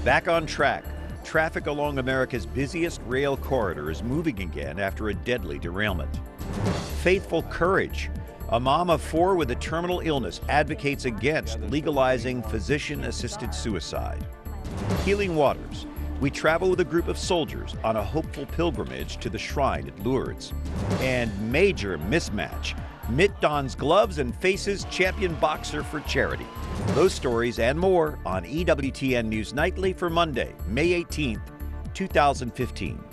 Back on track, traffic along America's busiest rail corridor is moving again after a deadly derailment. Faithful courage. A mom of 4 with a terminal illness advocates against legalizing physician-assisted suicide. Healing waters. We travel with a group of soldiers on a hopeful pilgrimage to the shrine at Lourdes. And major mismatch. Mitt dons gloves and faces champion boxer for charity. Those stories and more on EWTN News Nightly for Monday, May 18th, 2015.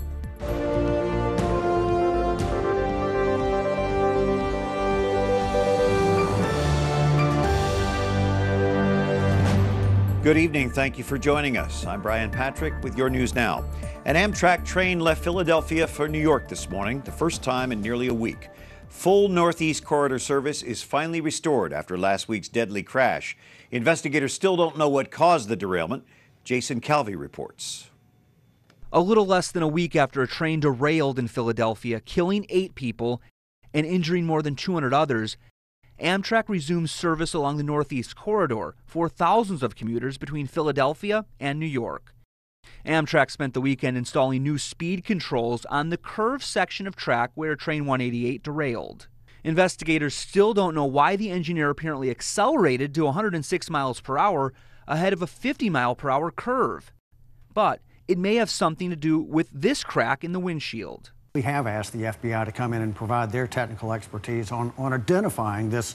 Good evening. Thank you for joining us. I'm Brian Patrick with your news now. An Amtrak train left Philadelphia for New York this morning, the first time in nearly a week. Full Northeast Corridor service is finally restored after last week's deadly crash. Investigators still don't know what caused the derailment. Jason Calvi reports. A little less than a week after a train derailed in Philadelphia, killing 8 people and injuring more than 200 others, Amtrak resumes service along the Northeast Corridor for thousands of commuters between Philadelphia and New York. Amtrak spent the weekend installing new speed controls on the curved section of track where train 188 derailed. Investigators still don't know why the engineer apparently accelerated to 106 miles per hour ahead of a 50-mile-per-hour curve. But it may have something to do with this crack in the windshield. We have asked the FBI to come in and provide their technical expertise on identifying this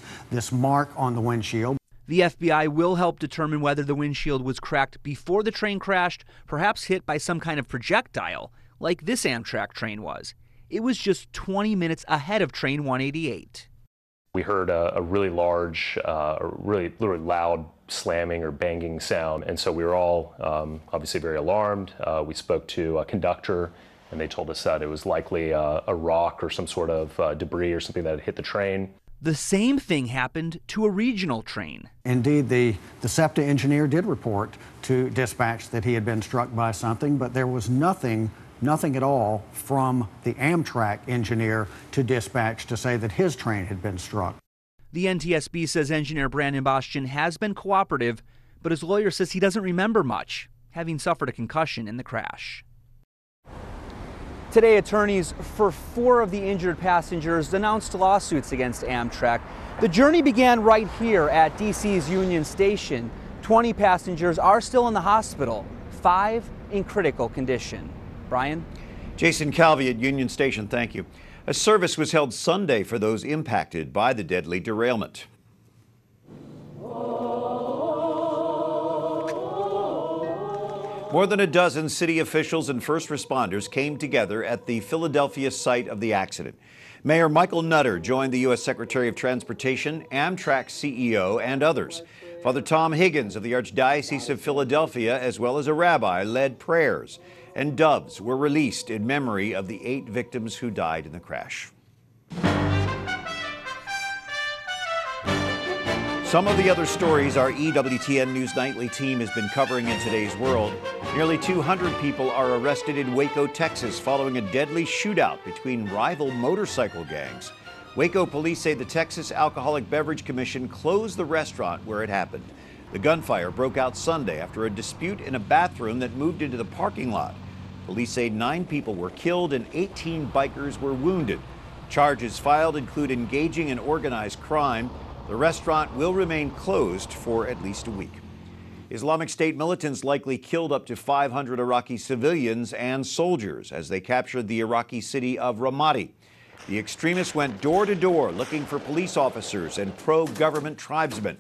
mark on the windshield. The FBI will help determine whether the windshield was cracked before the train crashed, perhaps hit by some kind of projectile, like this Amtrak train was. It was just 20 minutes ahead of train 188. We heard a really large, really loud slamming or banging sound, and so we were all obviously very alarmed. We spoke to a conductor, and they told us that it was likely a rock or some sort of debris or something that had hit the train. The same thing happened to a regional train. Indeed, the SEPTA engineer did report to dispatch that he had been struck by something, but there was nothing at all from the Amtrak engineer to dispatch to say that his train had been struck. The NTSB says engineer Brandon Bastian has been cooperative, but his lawyer says he doesn't remember much, having suffered a concussion in the crash. Today, attorneys for 4 of the injured passengers announced lawsuits against Amtrak. The journey began right here at DC's Union Station. 20 passengers are still in the hospital, 5 in critical condition. Brian? Jason Calvi at Union Station, thank you. A service was held Sunday for those impacted by the deadly derailment. More than a dozen city officials and first responders came together at the Philadelphia site of the accident. Mayor Michael Nutter joined the U.S. Secretary of Transportation, Amtrak CEO, and others. Father Tom Higgins of the Archdiocese of Philadelphia, as well as a rabbi, led prayers, and doves were released in memory of the 8 victims who died in the crash. Some of the other stories our EWTN News Nightly team has been covering in today's world. Nearly 200 people are arrested in Waco, Texas, following a deadly shootout between rival motorcycle gangs. Waco police say the Texas Alcoholic Beverage Commission closed the restaurant where it happened. The gunfire broke out Sunday after a dispute in a bathroom that moved into the parking lot. Police say 9 people were killed and 18 bikers were wounded. Charges filed include engaging in organized crime. The restaurant will remain closed for at least a week. Islamic State militants likely killed up to 500 Iraqi civilians and soldiers as they captured the Iraqi city of Ramadi. The extremists went door to door looking for police officers and pro-government tribesmen.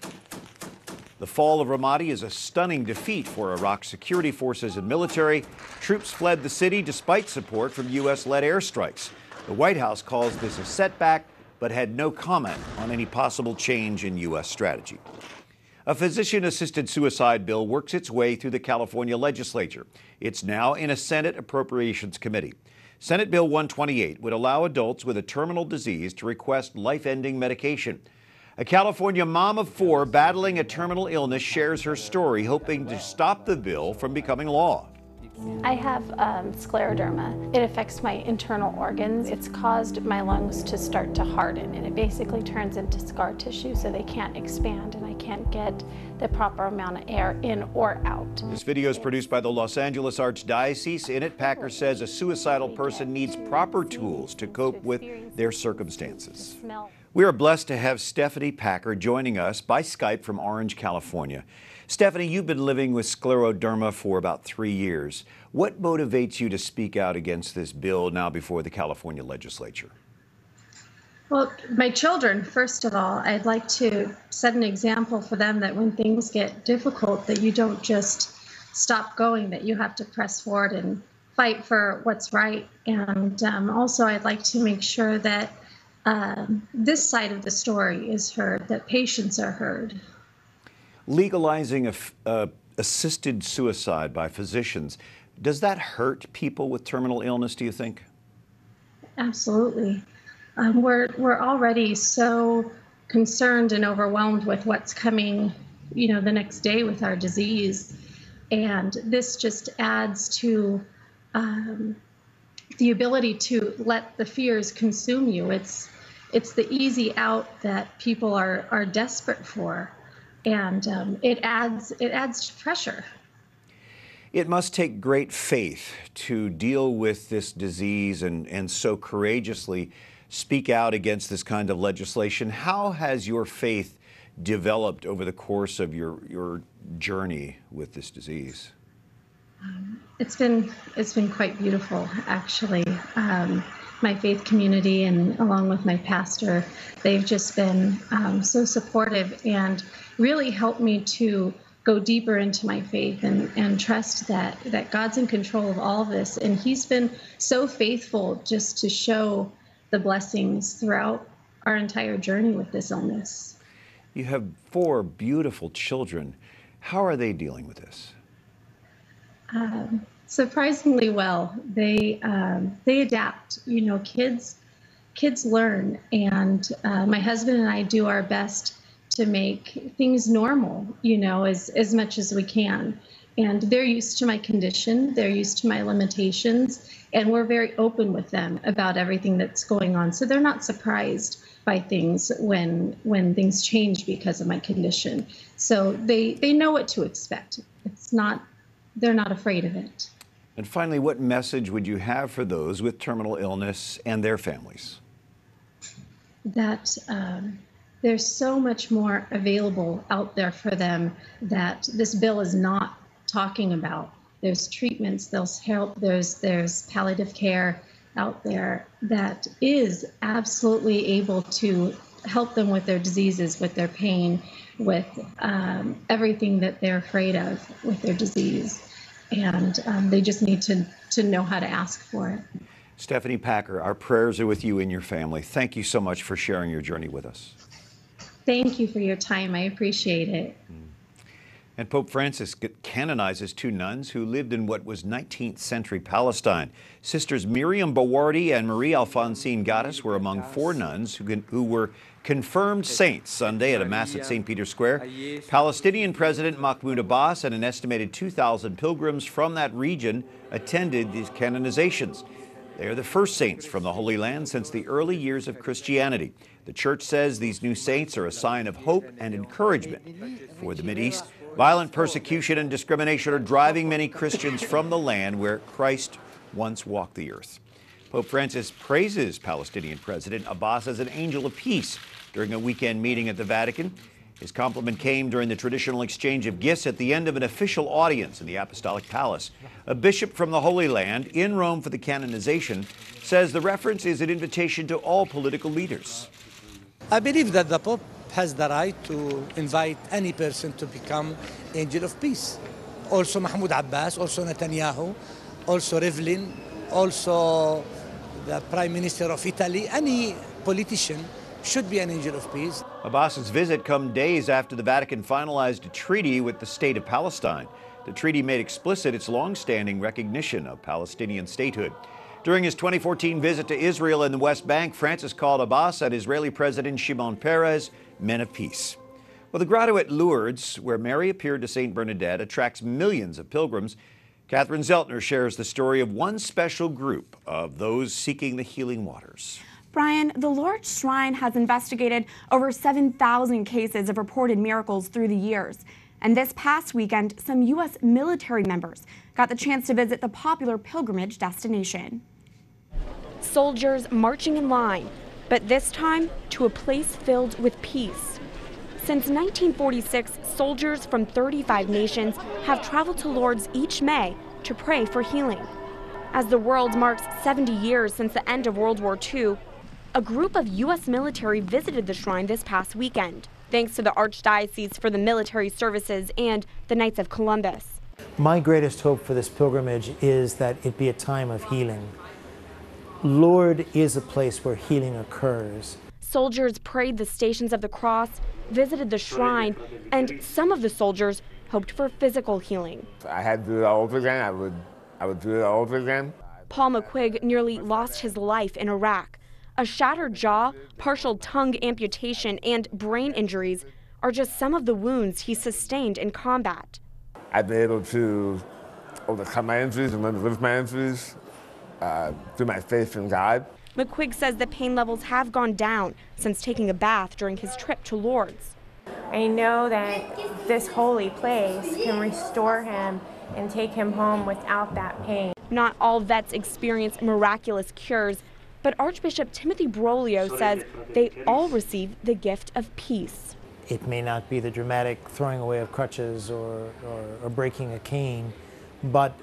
The fall of Ramadi is a stunning defeat for Iraq's security forces and military. Troops fled the city despite support from U.S.-led airstrikes. The White House calls this a setback, but had no comment on any possible change in U.S. strategy. A physician-assisted suicide bill works its way through the California legislature. It's now in a Senate Appropriations Committee. Senate Bill 128 would allow adults with a terminal disease to request life-ending medication. A California mom of 4 battling a terminal illness shares her story, hoping to stop the bill from becoming law. I have scleroderma. It affects my internal organs. It's caused my lungs to start to harden, and it basically turns into scar tissue, so they can't expand and I can't get the proper amount of air in or out. This video is produced by the Los Angeles Archdiocese. In it, Packer says a suicidal person needs proper tools to cope with their circumstances. We are blessed to have Stephanie Packer joining us by Skype from Orange, California. Stephanie, you've been living with scleroderma for about 3 years. What motivates you to speak out against this bill now before the California legislature? Well, my children, first of all, I'd like to set an example for them that when things get difficult, that you don't just stop going, that you have to press forward and fight for what's right. And also, I'd like to make sure that this side of the story is heard, that patients are heard. Legalizing assisted suicide by physicians, does that hurt people with terminal illness, do you think? Absolutely. We're already so concerned and overwhelmed with what's coming, the next day with our disease. And this just adds to the ability to let the fears consume you. It's the easy out that people are desperate for. And it adds pressure. It must take great faith to deal with this disease and so courageously speak out against this kind of legislation. How has your faith developed over the course of your journey with this disease? It's been quite beautiful, actually. My faith community and along with my pastor, they've just been so supportive and really helped me to go deeper into my faith and trust that God's in control of all of this. And he's been so faithful just to show the blessings throughout our entire journey with this illness. You have 4 beautiful children. How are they dealing with this? Surprisingly well. They adapt. Kids learn, and my husband and I do our best to make things normal, as much as we can. And they're used to my condition, they're used to my limitations, and we're very open with them about everything that's going on. So they're not surprised by things when things change because of my condition. So they know what to expect. They're not afraid of it. And finally, what message would you have for those with terminal illness and their families? That there's so much more available out there for them that this bill is not talking about. There's treatments, there's help, there's palliative care out there that is absolutely able to help them with their diseases, with their pain, with everything that they're afraid of with their disease. And they just need to know how to ask for it. Stephanie Packer, our prayers are with you and your family. Thank you so much for sharing your journey with us. Thank you for your time. I appreciate it. And Pope Francis canonizes 2 nuns who lived in what was 19th century Palestine. Sisters Miriam Bawardi and Marie Alphonsine Gaddis were among 4 nuns who were confirmed saints Sunday at a Mass at St. Peter's Square. Palestinian President Mahmoud Abbas and an estimated 2,000 pilgrims from that region attended these canonizations. They are the first saints from the Holy Land since the early years of Christianity. The Church says these new saints are a sign of hope and encouragement for the Mideast. Violent persecution and discrimination are driving many Christians from the land where Christ once walked the earth. Pope Francis praises Palestinian President Abbas as an angel of peace during a weekend meeting at the Vatican. His compliment came during the traditional exchange of gifts at the end of an official audience in the Apostolic Palace. A bishop from the Holy Land in Rome for the canonization says the reference is an invitation to all political leaders. I believe that the Pope has the right to invite any person to become angel of peace. Also Mahmoud Abbas, also Netanyahu, also Rivlin, also the Prime Minister of Italy, any politician should be an angel of peace. Abbas's visit comes days after the Vatican finalized a treaty with the state of Palestine. The treaty made explicit its long-standing recognition of Palestinian statehood. During his 2014 visit to Israel and the West Bank, Francis called Abbas and Israeli President Shimon Peres men of peace. Well, the grotto at Lourdes, where Mary appeared to St. Bernadette, attracts millions of pilgrims. Catherine Szeltner shares the story of one special group of those seeking the healing waters. Brian, the Lourdes Shrine has investigated over 7,000 cases of reported miracles through the years. And this past weekend, some U.S. military members got the chance to visit the popular pilgrimage destination. Soldiers marching in line, but this time to a place filled with peace. Since 1946, soldiers from 35 nations have traveled to Lourdes each May to pray for healing. As the world marks 70 years since the end of World War II, a group of U.S. military visited the shrine this past weekend, thanks to the Archdiocese for the Military Services and the Knights of Columbus. My greatest hope for this pilgrimage is that it be a time of healing. Lourdes is a place where healing occurs. Soldiers prayed the Stations of the Cross, visited the shrine, and some of the soldiers hoped for physical healing. If I had to do it all over again, I would do it all over again. Paul McQuigg nearly lost his life in Iraq. A shattered jaw, partial tongue amputation, and brain injuries are just some of the wounds he sustained in combat. I've been able to overcome my injuries and learn to live with my injuries through my faith in God. McQuigg says the pain levels have gone down since taking a bath during his trip to Lourdes. I know that this holy place can restore him and take him home without that pain. Not all vets experience miraculous cures, but Archbishop Timothy Broglio says they all receive the gift of peace. It may not be the dramatic throwing away of crutches or breaking a cane, but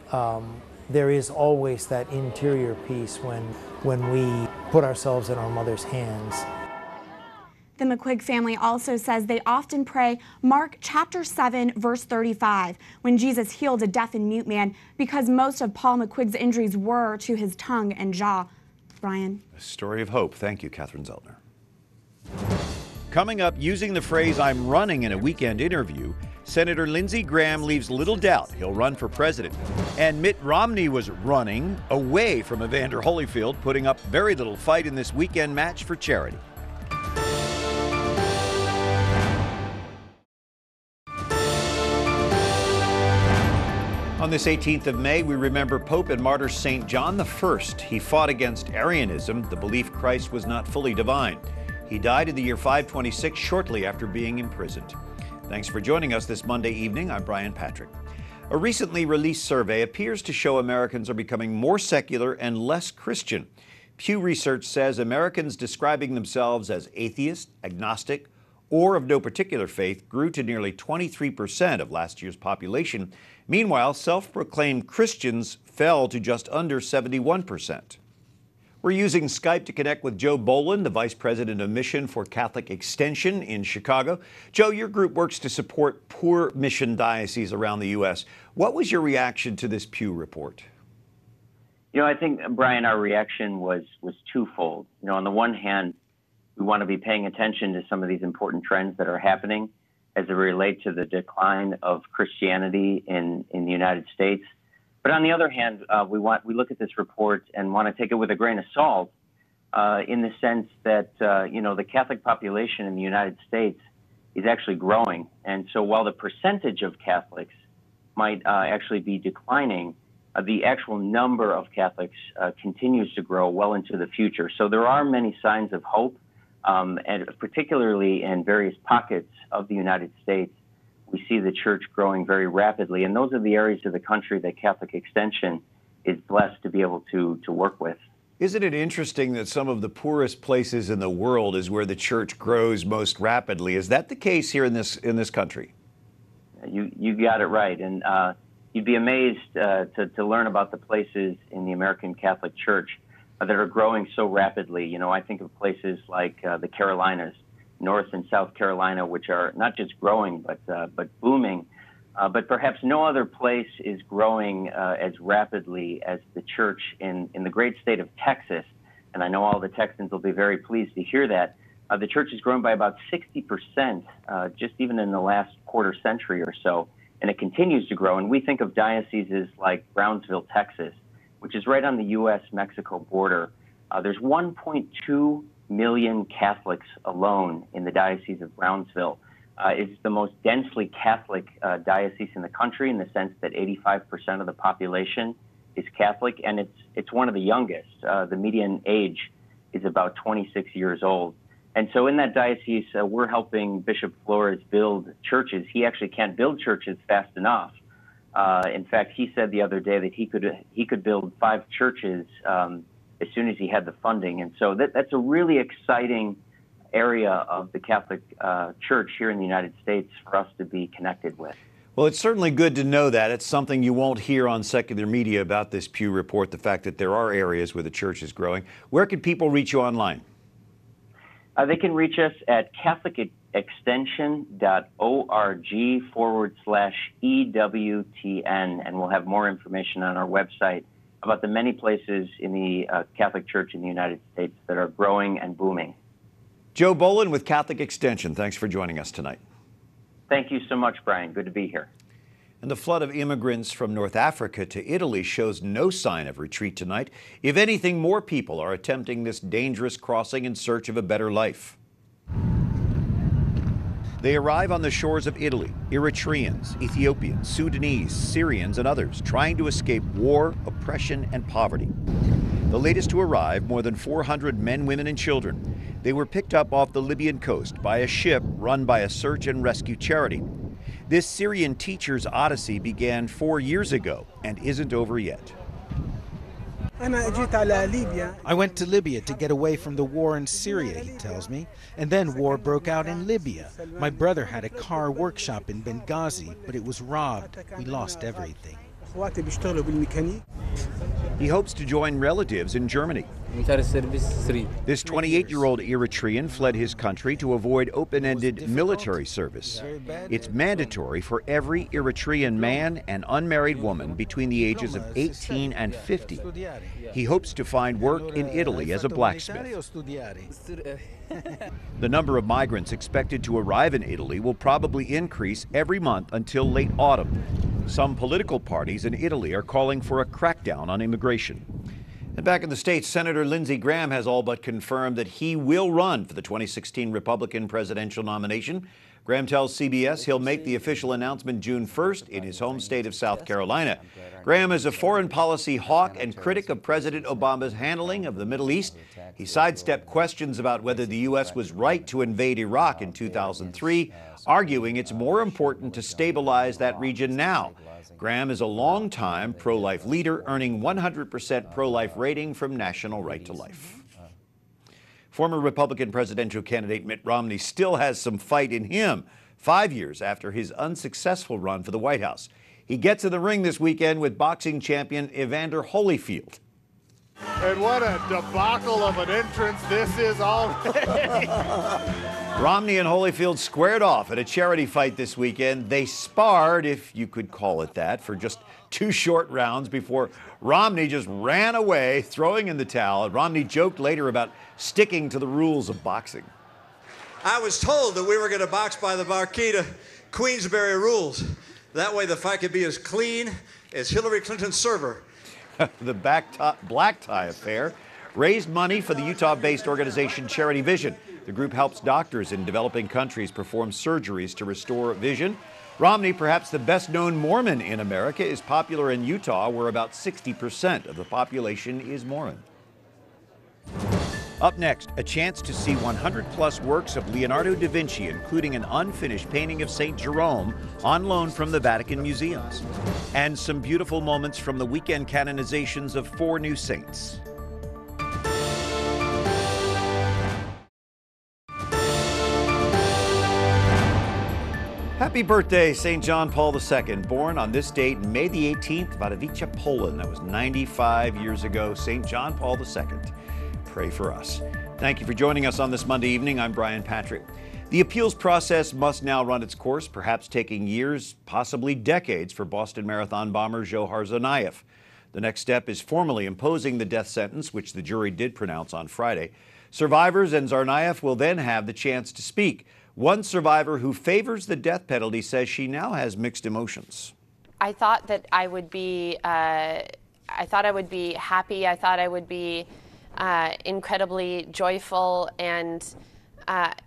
there is always that interior peace when we put ourselves in our mother's hands. The McQuigg family also says they often pray Mark chapter 7, verse 35, when Jesus healed a deaf and mute man, because most of Paul McQuigg's injuries were to his tongue and jaw. Brian. A story of hope. Thank you, Catherine Szeltner. Coming up, using the phrase "I'm running" in a weekend interview, Senator Lindsey Graham leaves little doubt he'll run for president. And Mitt Romney was running away from Evander Holyfield, putting up very little fight in this weekend match for charity. On this 18th of May, we remember Pope and Martyr St. John I. He fought against Arianism, the belief Christ was not fully divine. He died in the year 526, shortly after being imprisoned. Thanks for joining us this Monday evening. I'm Brian Patrick. A recently released survey appears to show Americans are becoming more secular and less Christian. Pew Research says Americans describing themselves as atheist, agnostic, or of no particular faith grew to nearly 23% of last year's population. Meanwhile, self-proclaimed Christians fell to just under 71%. We're using Skype to connect with Joe Boland, the Vice President of Mission for Catholic Extension in Chicago. Joe, your group works to support poor mission dioceses around the U.S. What was your reaction to this Pew report? You know, I think, Brian, our reaction was twofold. You know, on the one hand, we want to be paying attention to some of these important trends that are happening as they relate to the decline of Christianity in the United States. But on the other hand, we look at this report and want to take it with a grain of salt in the sense that, you know, the Catholic population in the United States is actually growing. And so while the percentage of Catholics might actually be declining, the actual number of Catholics continues to grow well into the future. So there are many signs of hope. And particularly in various pockets of the United States, we see the church growing very rapidly. And those are the areas of the country that Catholic Extension is blessed to be able to work with. Isn't it interesting that some of the poorest places in the world is where the church grows most rapidly? Is that the case here in this country? You got it right. And you'd be amazed to learn about the places in the American Catholic Church that are growing so rapidly. You know, I think of places like the Carolinas, North and South Carolina, which are not just growing, but booming. But perhaps no other place is growing as rapidly as the church in the great state of Texas. And I know all the Texans will be very pleased to hear that. The church has grown by about 60% just even in the last quarter century or so. And it continues to grow. And we think of dioceses like Brownsville, Texas, which is right on the U.S.-Mexico border. There's 1.2 million Catholics alone in the Diocese of Brownsville. is the most densely Catholic diocese in the country, in the sense that 85% of the population is Catholic, and it's one of the youngest. The median age is about 26 years old. And so in that diocese, we're helping Bishop Flores build churches. He actually can't build churches fast enough. In fact, he said the other day that he could build 5 churches as soon as he had the funding. And so that's a really exciting area of the Catholic Church here in the United States for us to be connected with. Well, it's certainly good to know that. It's something you won't hear on secular media about this Pew report, the fact that there are areas where the church is growing. Where can people reach you online? They can reach us at catholicextension.org/EWTN, and we'll have more information on our website about the many places in the Catholic Church in the United States that are growing and booming. Joe Boland with Catholic Extension, thanks for joining us tonight. Thank you so much, Brian. Good to be here. And the flood of immigrants from North Africa to Italy shows no sign of retreat tonight. If anything, more people are attempting this dangerous crossing in search of a better life. They arrive on the shores of Italy, Eritreans, Ethiopians, Sudanese, Syrians, and others trying to escape war, oppression, and poverty. The latest to arrive, more than 400 men, women, and children. They were picked up off the Libyan coast by a ship run by a search and rescue charity. This Syrian teacher's odyssey began 4 years ago and isn't over yet. I went to Libya to get away from the war in Syria, he tells me, and then war broke out in Libya. My brother had a car workshop in Benghazi, but it was robbed. We lost everything. He hopes to join relatives in Germany. This 28-year-old Eritrean fled his country to avoid open-ended military service. It's mandatory for every Eritrean man and unmarried woman between the ages of 18 and 50. He hopes to find work in Italy as a blacksmith. The number of migrants expected to arrive in Italy will probably increase every month until late autumn. Some political parties in Italy are calling for a crackdown on immigration. And back in the States, Senator Lindsey Graham has all but confirmed that he will run for the 2016 Republican presidential nomination. Graham tells CBS he'll make the official announcement June 1st in his home state of South Carolina. Graham is a foreign policy hawk and critic of President Obama's handling of the Middle East. He sidestepped questions about whether the U.S. was right to invade Iraq in 2003, arguing it's more important to stabilize that region now. Graham is a longtime pro-life leader, earning 100% pro-life rating from National Right to Life. Former Republican presidential candidate Mitt Romney still has some fight in him 5 years after his unsuccessful run for the White House. He gets in the ring this weekend with boxing champion Evander Holyfield. And what a debacle of an entrance this is already. Romney and Holyfield squared off at a charity fight this weekend. They sparred, if you could call it that, for just 2 short rounds before Romney just ran away, throwing in the towel. Romney joked later about sticking to the rules of boxing. I was told that we were going to box by the Marquis Queensberry rules. That way the fight could be as clean as Hillary Clinton's server. The black tie affair raised money for the Utah-based organization Charity Vision. The group helps doctors in developing countries perform surgeries to restore vision. Romney, perhaps the best-known Mormon in America, is popular in Utah, where about 60% of the population is Mormon. Up next, a chance to see 100-plus works of Leonardo da Vinci, including an unfinished painting of St. Jerome on loan from the Vatican museums, and some beautiful moments from the weekend canonizations of 4 new saints. Happy birthday, St. John Paul II, born on this date, May the 18th, Wadowice, Poland. That was 95 years ago. St. John Paul II. Pray for us. Thank you for joining us on this Monday evening. I'm Brian Petri. The appeals process must now run its course, perhaps taking years, possibly decades, for Boston Marathon bomber Dzhokhar Tsarnaev. The next step is formally imposing the death sentence, which the jury did pronounce on Friday. Survivors and Tsarnaev will then have the chance to speak. One survivor who favors the death penalty says she now has mixed emotions. I thought that I would be happy. I thought I would be incredibly joyful, and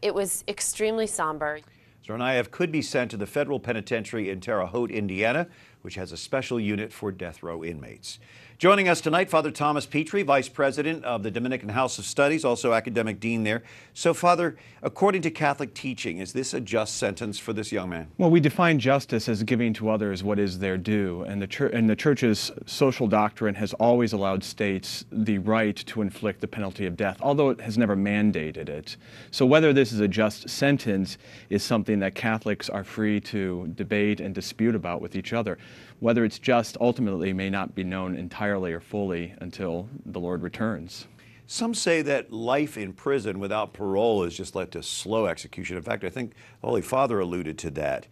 it was extremely somber. Tsarnaev could be sent to the federal penitentiary in Terre Haute, Indiana, which has a special unit for death row inmates. Joining us tonight, Father Thomas Petri, Vice President of the Dominican House of Studies, also academic dean there. So, Father, according to Catholic teaching, is this a just sentence for this young man? Well, we define justice as giving to others what is their due, and the Church's social doctrine has always allowed states the right to inflict the penalty of death, although it has never mandated it. So whether this is a just sentence is something that Catholics are free to debate and dispute about with each other. Whether it's just ultimately may not be known entirely or fully until the Lord returns. Some say that life in prison without parole has just led to slow execution. In fact, I think the Holy Father alluded to that.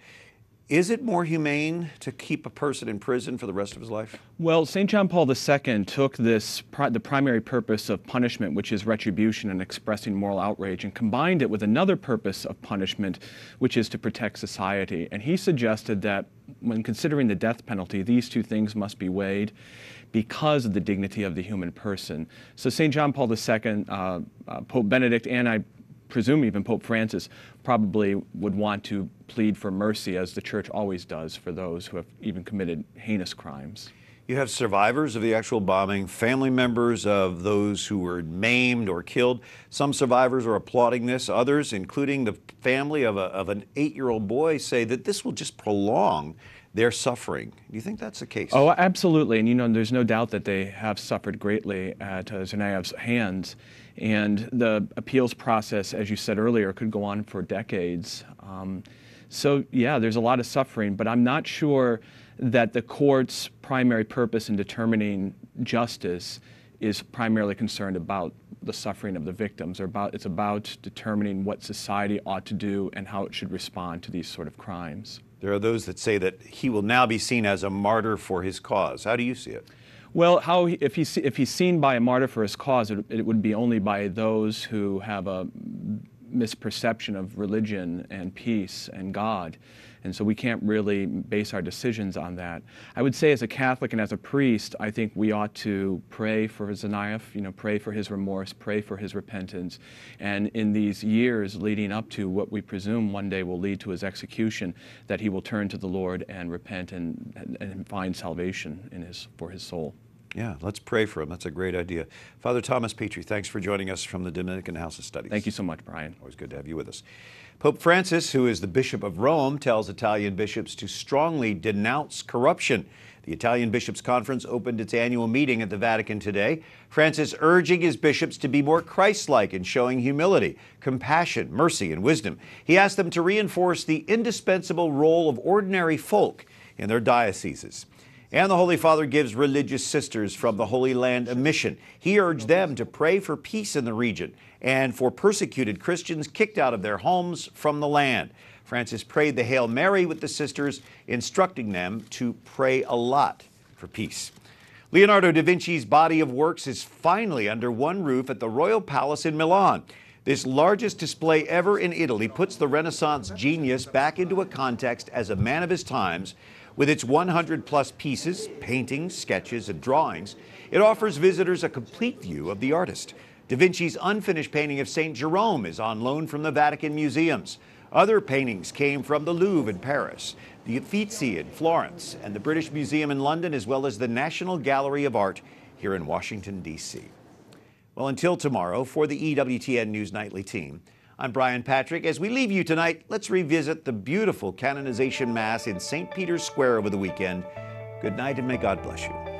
Is it more humane to keep a person in prison for the rest of his life? Well, St. John Paul II took the primary purpose of punishment, which is retribution and expressing moral outrage, and combined it with another purpose of punishment, which is to protect society. And he suggested that when considering the death penalty, these two things must be weighed because of the dignity of the human person. So St. John Paul II, Pope Benedict, and I presume even Pope Francis probably would want to plead for mercy, as the Church always does, for those who have even committed heinous crimes. You have survivors of the actual bombing, family members of those who were maimed or killed. Some survivors are applauding this. Others, including the family of an 8-year-old boy, say that this will just prolong their suffering. Do you think that's the case? Oh, absolutely. And, you know, there's no doubt that they have suffered greatly at Tsarnaev's hands. And the appeals process, as you said earlier, could go on for decades. So, yeah, there's a lot of suffering, but I'm not sure that the court's primary purpose in determining justice is primarily concerned about the suffering of the victims. It's about determining what society ought to do and how it should respond to these sort of crimes. There are those that say that he will now be seen as a martyr for his cause. How do you see it? Well, if he's seen by a martyr for his cause, it would be only by those who have a misperception of religion and peace and God. And so we can't really base our decisions on that. I would say as a Catholic and as a priest, I think we ought to pray for Tsarnaev, pray for his remorse, pray for his repentance. And in these years leading up to what we presume one day will lead to his execution, that he will turn to the Lord and repent and find salvation for his soul. Yeah, let's pray for him. That's a great idea. Father Thomas Petri, thanks for joining us from the Dominican House of Studies. Thank you so much, Brian. Always good to have you with us. Pope Francis, who is the Bishop of Rome, tells Italian bishops to strongly denounce corruption. The Italian Bishops' Conference opened its annual meeting at the Vatican today. Francis urging his bishops to be more Christ-like in showing humility, compassion, mercy, and wisdom. He asked them to reinforce the indispensable role of ordinary folk in their dioceses. And the Holy Father gives religious sisters from the Holy Land a mission. He urged them to pray for peace in the region and for persecuted Christians kicked out of their homes from the land. Francis prayed the Hail Mary with the sisters, instructing them to pray a lot for peace. Leonardo da Vinci's body of works is finally under one roof at the Royal Palace in Milan. This largest display ever in Italy puts the Renaissance genius back into a context as a man of his times. With its 100-plus pieces, paintings, sketches, and drawings, it offers visitors a complete view of the artist. Da Vinci's unfinished painting of St. Jerome is on loan from the Vatican museums. Other paintings came from the Louvre in Paris, the Uffizi in Florence, and the British Museum in London, as well as the National Gallery of Art here in Washington, D.C. Well, until tomorrow, for the EWTN News Nightly team, I'm Brian Patrick. As we leave you tonight, let's revisit the beautiful canonization Mass in St. Peter's Square over the weekend. Good night, and may God bless you.